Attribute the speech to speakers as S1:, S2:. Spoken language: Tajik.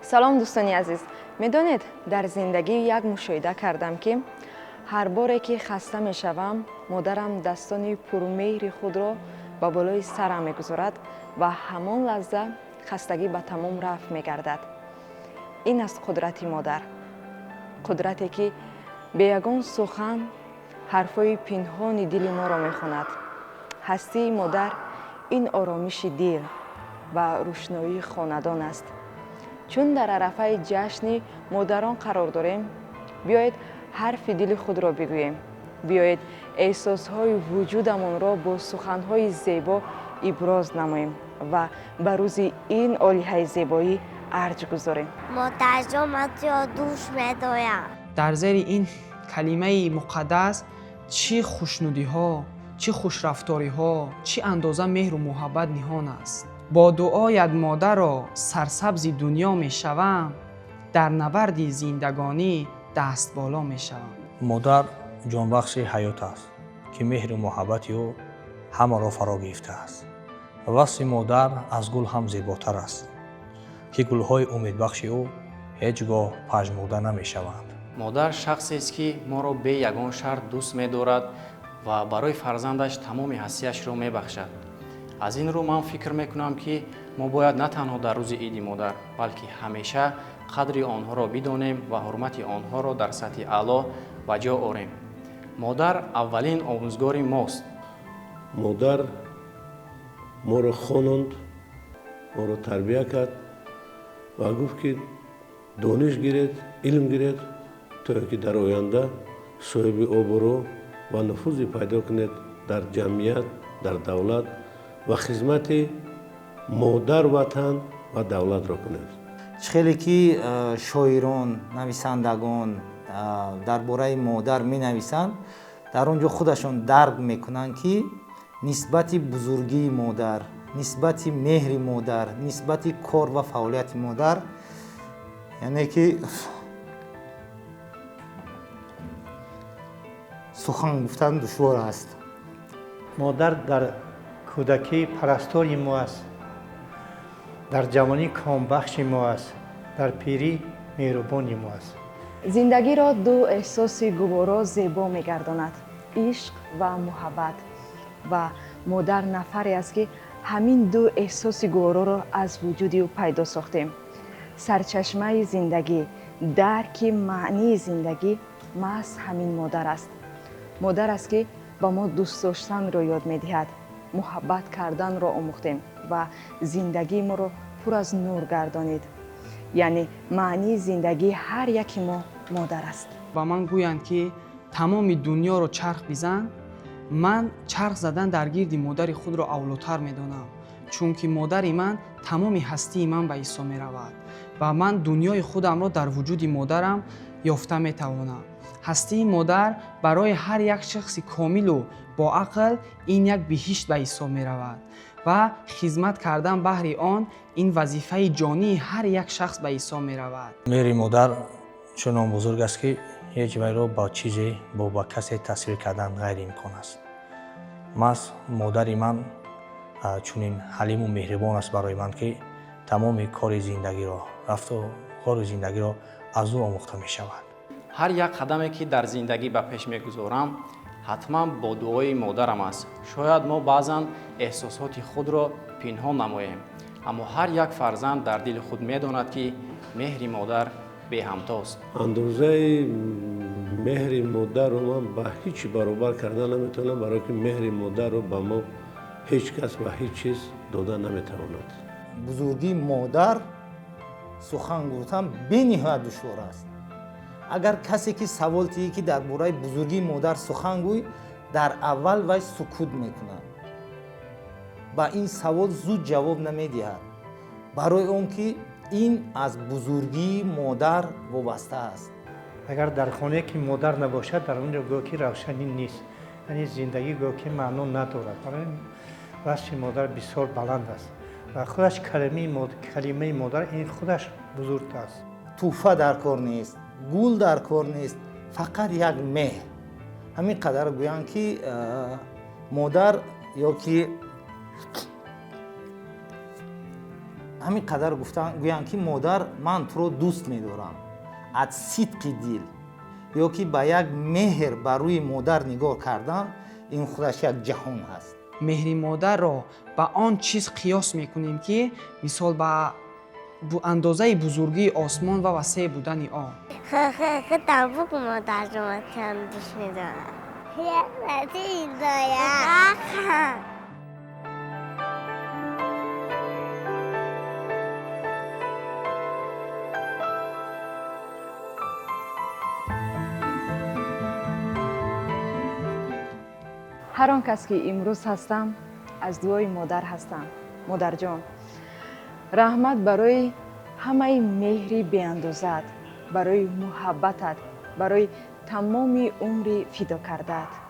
S1: салом дӯстони азиз. Медонед, дар зиндагӣ як мушоҳида кардам, ки ҳар боре ки хаста мешавам, модарам дастони пурмеҳри худро ба болои сарам мегузорад ва ҳамон лаҳза хастагӣ ба тамом рафт мегардад. ин аст қудрати модар. қудрате ки бе ягон сухан ҳарфҳои пинҳони дили моро мехонад. ҳастии модар ин оромиши дил ва рӯшноии хонадон аст. чун дар арафаи ҷашни модарон қарор дорем, биёед ҳарфи дили худро бигӯем. биёед эҳсосҳои вуҷудамонро бо суханҳои зебо иброз намоем ва ба рӯзи ин олиҳаи зебоӣ арҷ гузорем.
S2: مترجمت دوش می‌دارم.
S3: дар зери ин калимаи муқаддас чӣ хушнудиҳо, чӣ хушрафториҳо, чӣ андоза меҳру муҳаббат ниҳон аст. бо дуоят модаро сарсабзи дунё мешавам, дар наварди зиндагонӣ дастболо мешавам.
S4: модар ҷонбахши ҳаёт аст, ки меҳру муҳаббати ӯ ҳамаро фаро гирифтааст. васфи модар аз гул ҳам зеботар аст, ки гулҳои умедбахши ӯ ҳеҷ гоҳ пажмурда намешаванд.
S5: модар шахсест ки моро бе ягон шарт дӯст медорад ва барои фарзандаш тамоми ҳастиашро мебахшад. аз ин рӯ ман фикр мекунам, ки мо бояд на танҳо дар рӯзи иди модар, балки ҳамеша қадри онҳоро бидонем ва ҳурмати онҳоро дар сатҳи аъло ба ҷо орем. модар аввалин омӯзгори мост.
S6: модар моро хононд, моро тарбия кард ва гуфт, ки дониш гиред, илм гиред, то ки дар оянда соҳиби обуро ва нуфузе пайдо кунед дар ҷамъият, дар давлат ва хизмати модар ватан ва давлатро кунед.
S7: чӣ хеле ки шоирон, нависандагон дар бораи модар менависанд, дар он ҷо худашон дарк мекунанд, ки нисбати бузургии модар, нисбати меҳри модар, нисбати кор ва фаъолияти модар, яъне ки сухан гуфтан душвор аст.
S8: модар дар кӯдакӣ парастори мо аст, дар ҷавонӣ комбахши мо аст, дар пирӣ меҳрубони мо аст.
S1: зиндагиро ду эҳсоси гуворо зебо мегардонад: ишқ ва муҳаббат. ва модар нафаре аст, ки ҳамин ду эҳсоси гувороро аз вуҷуди ӯ пайдо сохтем. сарчашмаи зиндагӣ, дарки маънии зиндагӣ маҳз ҳамин модар аст. модар аст, ки ба мо дӯст доштанро ёд медиҳад, муҳаббат карданро омӯхтем ва зиндагии моро пур аз нур гардонид. яъне маънии зиндагии ҳар яки мо модар аст.
S3: ба ман гӯянд, ки тамоми дунёро чарх бизан, ман чарх задан дар гирди модари худро авлотар медонам, чунки модари ман тамоми ҳастии ман ба ҳисоб меравад ва ман дунёи худамро дар вуҷуди модарам ёфта метавонам. ҳастии модар барои ҳар як шахси комилу боақл ин як биҳишт ба ҳисоб меравад ва хизмат кардан баҳри он ин вазифаи ҷонии ҳар як шахс ба ҳисоб меравад.
S4: меҳри модар чунон бузург аст, ки ҳеҷ вайро ба чизе бо ба касе тасвир кардан ғайриимкон аст. маҳз модари ман чунин ҳалиму меҳрибон аст барои ман, ки тамоми кори зиндагиро, рафтори зиндагиро аз ӯ омӯхта мешавад.
S5: ҳар як қадаме ки дар зиндагӣ ба пеш мегузорам, ҳатман бо дуои модарам аст. шояд мо баъзан эҳсосоти худро пинҳон намоем, аммо ҳар як фарзанд дар дили худ медонад, ки меҳри модар беҳамтост.
S6: андозаи меҳри модарро ман ба ҳеҷ баробар кардан наметавонам, барое ки меҳри модарро ба мо ҳеҷ кас ва ҳеҷ чиз дода наметавонад.
S7: бузургии модар сухан гуфтан бениҳоят душвор аст. агар касе ки савол тии ки дар бораи бузургии модар сухан гӯй, дар аввал вай сукут мекунад. ба ин савол зуд ҷавоб намедиҳад, барои он ки ин аз бузургии модар вобаста аст.
S8: агар дар хоне ки модар набошад, дар он ҷо гӯё ки равшанӣ нест, яъне зиндагӣ гӯё ки маъно надорад. барои васфи модар бисёр баланд аст ва худаш калимаи модар ин худаш бузург аст.
S7: туҳфа дар кор нест, гул дар кор нест, фақат як меҳр. ҳамин қадар гӯянд, ки модар ё ки ҳамин қадар гӯянд ки модар ман туро дӯст медорам аз сидқи дил ё ки ба як меҳр ба рӯи модар нигоҳ кардан ин худаш як ҷаҳон ҳаст.
S3: меҳри модарро ба он чиз қиёс мекунем ки мисол ба андозаи бузургии осмон ва васеъ будани он.
S2: табук модарро чанд дӯст медорам. چیز دارم.
S1: هر آن کس که امروز هستم از دعای مادر هستم. مادر جان، رحمت برای همه مهری بیاندازد، برای محبتت، برای تمام عمری فدا کردت.